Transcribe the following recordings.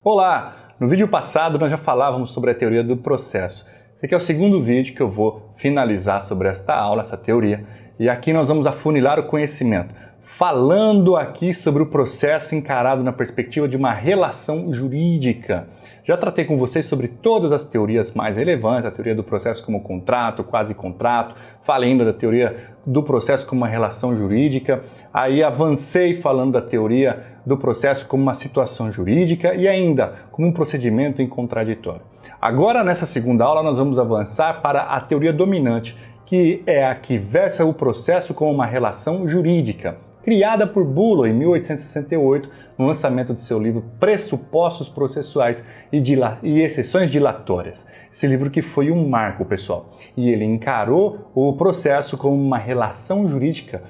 Olá! No vídeo passado nós já falávamos sobre a teoria do processo. Esse aqui é o segundo vídeo que eu vou finalizar sobre esta aula, essa teoria. E aqui nós vamos afunilar o conhecimento, falando aqui sobre o processo encarado na perspectiva de uma relação jurídica. Já tratei com vocês sobre todas as teorias mais relevantes, a teoria do processo como contrato, quase contrato, falei ainda da teoria do processo como uma relação jurídica, aí avancei falando da teoria do processo como uma situação jurídica e ainda como um procedimento em contraditório. Agora, nessa segunda aula, nós vamos avançar para a teoria dominante, que é a que versa o processo como uma relação jurídica, criada por Bulow em 1868, no lançamento de seu livro Pressupostos Processuais e Exceções Dilatórias. Esse livro que foi um marco, pessoal. E ele encarou o processo como uma relação jurídica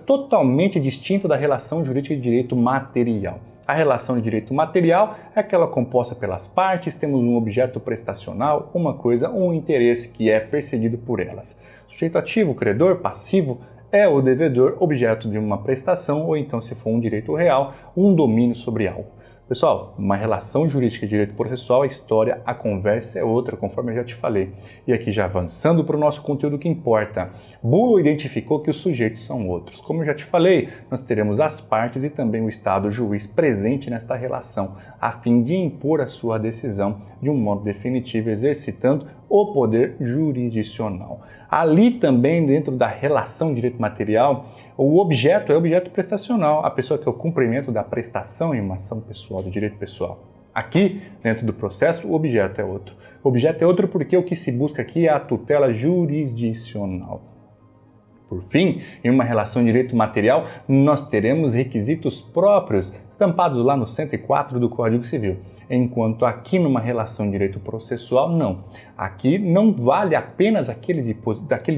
totalmente distinta da relação jurídica de direito material. A relação de direito material é aquela composta pelas partes, temos um objeto prestacional, uma coisa, um interesse que é perseguido por elas. Sujeito ativo, credor, passivo, é o devedor, objeto de uma prestação, ou então, se for um direito real, um domínio sobre algo. Pessoal, uma relação jurídica de direito processual, a história, a conversa é outra, conforme eu já te falei. E aqui já avançando para o nosso conteúdo que importa. Bulow identificou que os sujeitos são outros. Como eu já te falei, nós teremos as partes e também o Estado, o juiz, presente nesta relação, a fim de impor a sua decisão de um modo definitivo, exercitando o poder jurisdicional. Ali também, dentro da relação de direito material, o objeto é o objeto prestacional, a pessoa que é o cumprimento da prestação em uma ação pessoal, do direito pessoal. Aqui, dentro do processo, o objeto é outro. O objeto é outro porque o que se busca aqui é a tutela jurisdicional. Por fim, em uma relação de direito material, nós teremos requisitos próprios, estampados lá no 104 do Código Civil. Enquanto aqui numa relação de direito processual, não. Aqui não vale apenas aquele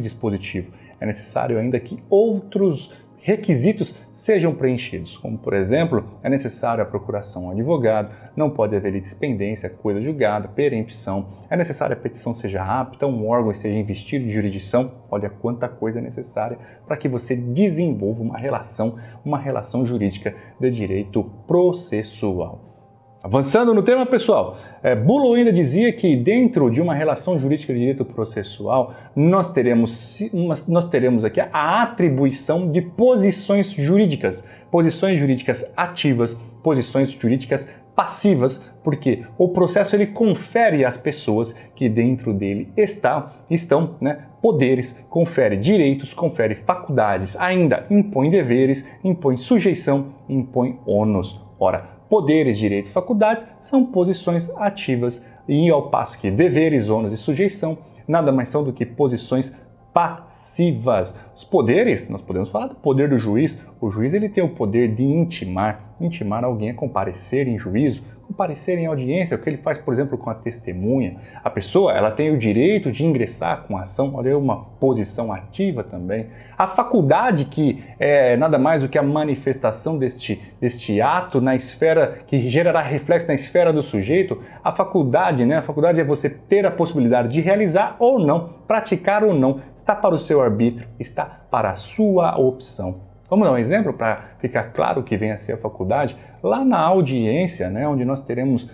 dispositivo. É necessário ainda que outros requisitos sejam preenchidos, como, por exemplo, é necessário a procuração ao advogado, não pode haver dispendência, coisa julgada, perempção, é necessário a petição seja apta, um órgão seja investido de jurisdição. Olha quanta coisa é necessária para que você desenvolva uma relação jurídica de direito processual. Avançando no tema, pessoal, Bulow ainda dizia que dentro de uma relação jurídica de direito processual, nós teremos aqui a atribuição de posições jurídicas ativas, posições jurídicas passivas, porque o processo ele confere às pessoas que dentro dele estão poderes, confere direitos, confere faculdades, ainda impõe deveres, impõe sujeição, impõe ônus. Ora, poderes, direitos e faculdades são posições ativas e ao passo que deveres, ônus e sujeição nada mais são do que posições passivas. Os poderes, nós podemos falar do poder do juiz. O juiz ele tem o poder de intimar alguém a comparecer em juízo, comparecer em audiência, o que ele faz, por exemplo, com a testemunha. A pessoa, ela tem o direito de ingressar com a ação, olha, é uma posição ativa também. A faculdade, que é nada mais do que a manifestação deste ato na esfera, que gerará reflexo na esfera do sujeito. A faculdade é você ter a possibilidade de realizar ou não, praticar ou não, está para o seu arbítrio, está para a sua opção. Vamos dar um exemplo para ficar claro o que vem a ser a faculdade? Lá na audiência, onde nós teremos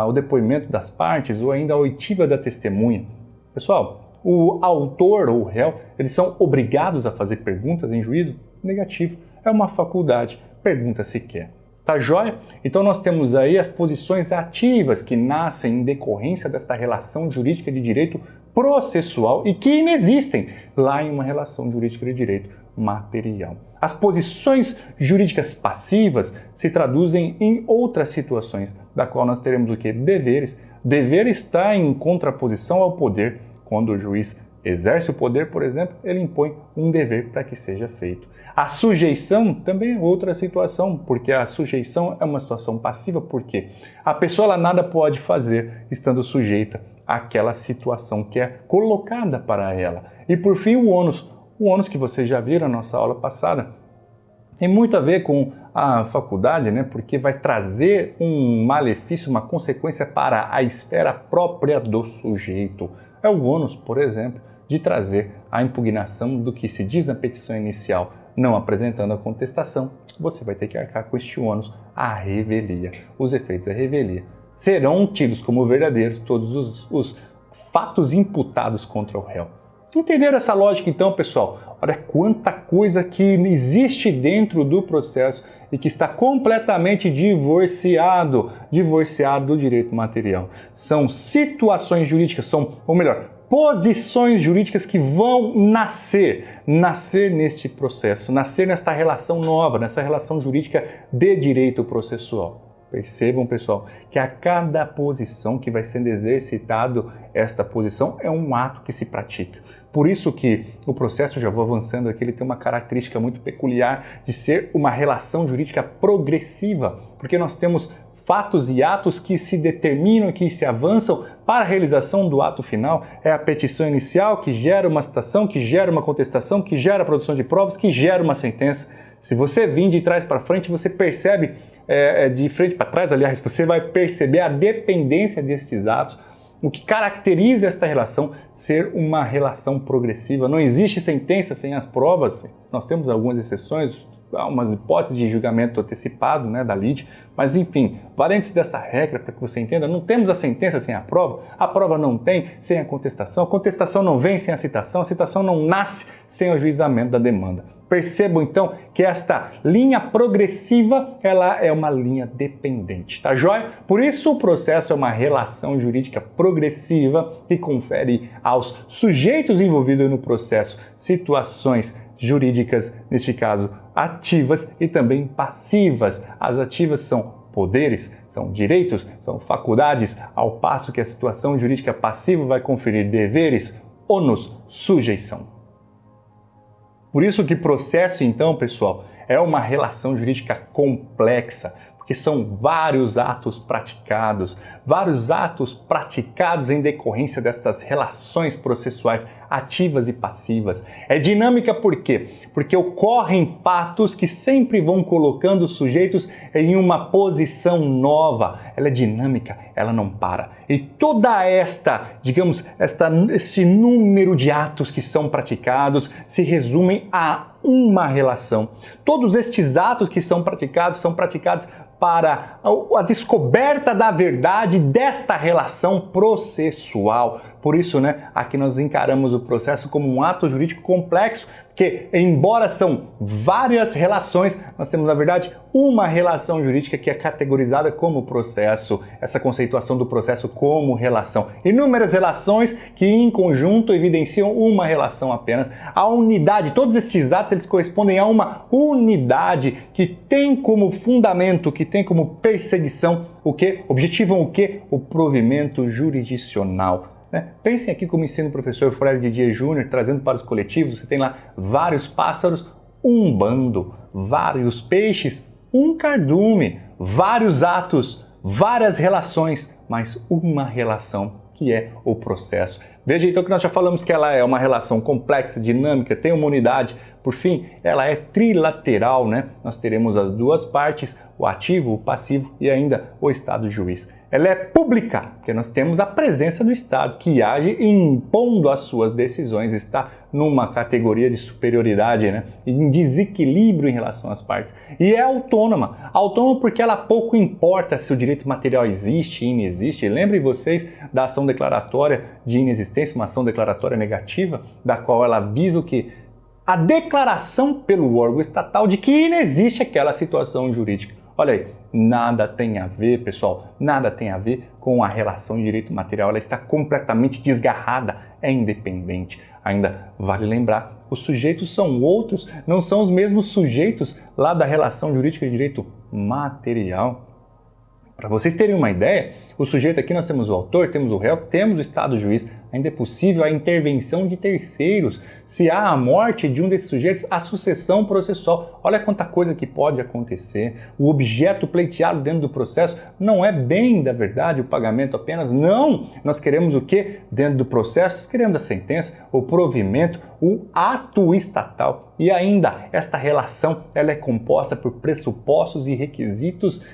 o depoimento das partes ou ainda a oitiva da testemunha. Pessoal, o autor ou o réu, eles são obrigados a fazer perguntas em juízo? Negativo. É uma faculdade. Pergunta se quer. Tá joia? Então nós temos aí as posições ativas que nascem em decorrência desta relação jurídica de direito processual e que inexistem lá em uma relação jurídica de direito material. As posições jurídicas passivas se traduzem em outras situações, da qual nós teremos o quê? Deveres. Dever está em contraposição ao poder. Quando o juiz exerce o poder, por exemplo, ele impõe um dever para que seja feito. A sujeição também é outra situação, porque a sujeição é uma situação passiva, porque a pessoa ela nada pode fazer estando sujeita àquela situação que é colocada para ela. E por fim, o ônus. O ônus que vocês já viram na nossa aula passada tem muito a ver com a faculdade, porque vai trazer um malefício, uma consequência para a esfera própria do sujeito. É o ônus, por exemplo, de trazer a impugnação do que se diz na petição inicial Não apresentando a contestação, você vai ter que arcar com este ônus, a revelia. Os efeitos da revelia serão tidos como verdadeiros todos os fatos imputados contra o réu. Entenderam essa lógica então, pessoal? Olha quanta coisa que existe dentro do processo e que está completamente divorciado do direito material. São situações jurídicas, posições jurídicas que vão nascer neste processo, nascer nesta relação nova, nessa relação jurídica de direito processual. Percebam, pessoal, que a cada posição que vai sendo exercitado, esta posição é um ato que se pratica. Por isso que o processo, já vou avançando aqui, ele tem uma característica muito peculiar de ser uma relação jurídica progressiva, porque nós temos fatos e atos que se determinam, que se avançam para a realização do ato final. É a petição inicial que gera uma citação, que gera uma contestação, que gera a produção de provas, que gera uma sentença. Se você vir de trás para frente, você percebe, de frente para trás, aliás, você vai perceber a dependência destes atos, o que caracteriza esta relação ser uma relação progressiva. Não existe sentença sem as provas, nós temos algumas exceções, umas hipóteses de julgamento antecipado, da lide, mas enfim, variantes dessa regra, para que você entenda, não temos a sentença sem a prova não tem sem a contestação não vem sem a citação não nasce sem o ajuizamento da demanda. Percebam então que esta linha progressiva, ela é uma linha dependente, tá joia? Por isso o processo é uma relação jurídica progressiva que confere aos sujeitos envolvidos no processo situações jurídicas, neste caso, ativas e também passivas. As ativas são poderes, são direitos, são faculdades, ao passo que a situação jurídica passiva vai conferir deveres, ônus, sujeição. Por isso que processo, então, pessoal, é uma relação jurídica complexa, porque são vários atos praticados em decorrência dessas relações processuais ativas e passivas. É dinâmica por quê? Porque ocorrem fatos que sempre vão colocando os sujeitos em uma posição nova. Ela é dinâmica, ela não para. E toda esse número de atos que são praticados se resumem a uma relação. Todos estes atos que são praticados para a descoberta da verdade desta relação processual. Por isso, aqui nós encaramos o processo como um ato jurídico complexo, porque embora são várias relações, nós temos, na verdade, uma relação jurídica que é categorizada como processo, essa conceituação do processo como relação. Inúmeras relações que em conjunto evidenciam uma relação apenas. A unidade, todos estes atos, eles correspondem a uma unidade que tem como fundamento, que tem como perseguição o quê? Objetivam o quê? O provimento jurisdicional. Pensem aqui como ensina o professor Freire Didier Júnior, trazendo para os coletivos, você tem lá vários pássaros, um bando, vários peixes, um cardume, vários atos, várias relações, mas uma relação que é o processo. Veja então que nós já falamos que ela é uma relação complexa, dinâmica, tem uma unidade, por fim, ela é trilateral, Nós teremos as duas partes, o ativo, o passivo e ainda o Estado juiz. Ela é pública, porque nós temos a presença do Estado, que age impondo as suas decisões, está numa categoria de superioridade, em desequilíbrio em relação às partes. E é autônoma porque ela pouco importa se o direito material existe ou inexiste. Lembrem vocês da ação declaratória de inexistência, uma ação declaratória negativa, da qual ela visa o quê? A declaração pelo órgão estatal de que inexiste aquela situação jurídica. Olha aí, nada tem a ver, pessoal, nada tem a ver com a relação de direito material, ela está completamente desgarrada, é independente. Ainda vale lembrar, os sujeitos são outros, não são os mesmos sujeitos lá da relação jurídica de direito material. Para vocês terem uma ideia, o sujeito aqui nós temos o autor, temos o réu, temos o Estado juiz. Ainda é possível a intervenção de terceiros. Se há a morte de um desses sujeitos, a sucessão processual. Olha quanta coisa que pode acontecer. O objeto pleiteado dentro do processo não é bem da verdade o pagamento apenas. Não! Nós queremos o quê? Dentro do processo, nós queremos a sentença, o provimento, o ato estatal. E ainda, esta relação ela é composta por pressupostos e requisitos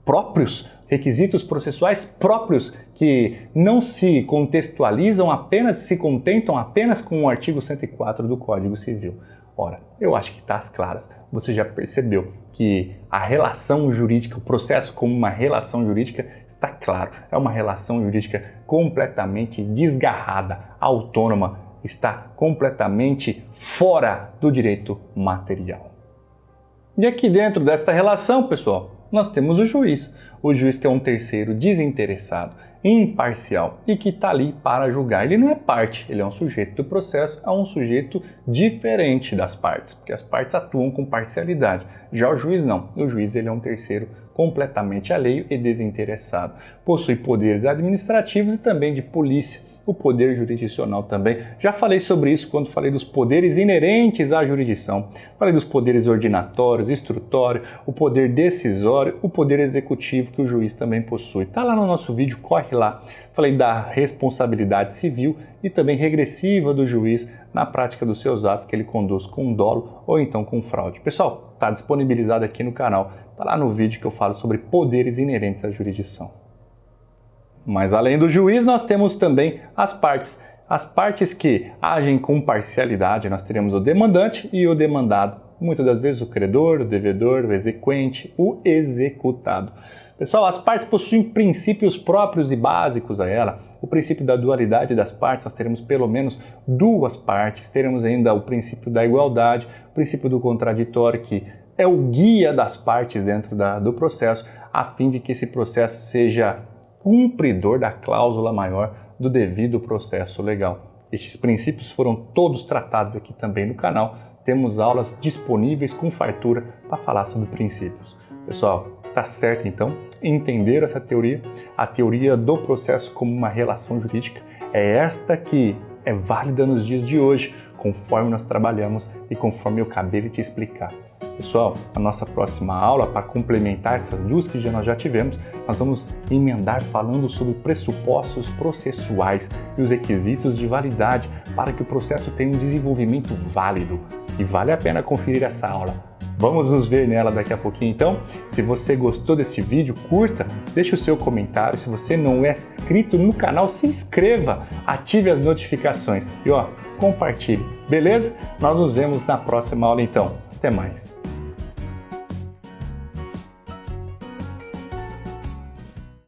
próprios, requisitos processuais próprios que não se contextualizam apenas, se contentam apenas com o artigo 104 do Código Civil. Ora, eu acho que está às claras. Você já percebeu que a relação jurídica, o processo como uma relação jurídica está claro. É uma relação jurídica completamente desgarrada, autônoma, está completamente fora do direito material. E aqui dentro desta relação, pessoal, nós temos o juiz. O juiz que é um terceiro desinteressado, imparcial e que está ali para julgar. Ele não é parte, ele é um sujeito do processo, é um sujeito diferente das partes, porque as partes atuam com parcialidade. Já o juiz não. O juiz ele é um terceiro completamente alheio e desinteressado. Possui poderes administrativos e também de polícia. O poder jurisdicional também. Já falei sobre isso quando falei dos poderes inerentes à jurisdição. Falei dos poderes ordinatórios, instrutório, o poder decisório, o poder executivo que o juiz também possui. Está lá no nosso vídeo, corre lá. Falei da responsabilidade civil e também regressiva do juiz na prática dos seus atos que ele conduz com dolo ou então com fraude. Pessoal, está disponibilizado aqui no canal. Está lá no vídeo que eu falo sobre poderes inerentes à jurisdição. Mas além do juiz, nós temos também as partes. As partes que agem com parcialidade, nós teremos o demandante e o demandado. Muitas das vezes o credor, o devedor, o exequente, o executado. Pessoal, as partes possuem princípios próprios e básicos a ela. O princípio da dualidade das partes, nós teremos pelo menos duas partes. Teremos ainda o princípio da igualdade, o princípio do contraditório, que é o guia das partes dentro do processo, a fim de que esse processo seja cumpridor da cláusula maior do devido processo legal. Estes princípios foram todos tratados aqui também no canal. Temos aulas disponíveis com fartura para falar sobre princípios. Pessoal, tá certo então? Entenderam essa teoria? A teoria do processo como uma relação jurídica é esta que é válida nos dias de hoje, conforme nós trabalhamos e conforme eu acabei de te explicar. Pessoal, a nossa próxima aula, para complementar essas duas que nós já tivemos, nós vamos emendar falando sobre pressupostos processuais e os requisitos de validade para que o processo tenha um desenvolvimento válido. E vale a pena conferir essa aula. Vamos nos ver nela daqui a pouquinho então. Se você gostou desse vídeo, curta, deixe o seu comentário. Se você não é inscrito no canal, se inscreva, ative as notificações e compartilhe. Beleza? Nós nos vemos na próxima aula então. Até mais.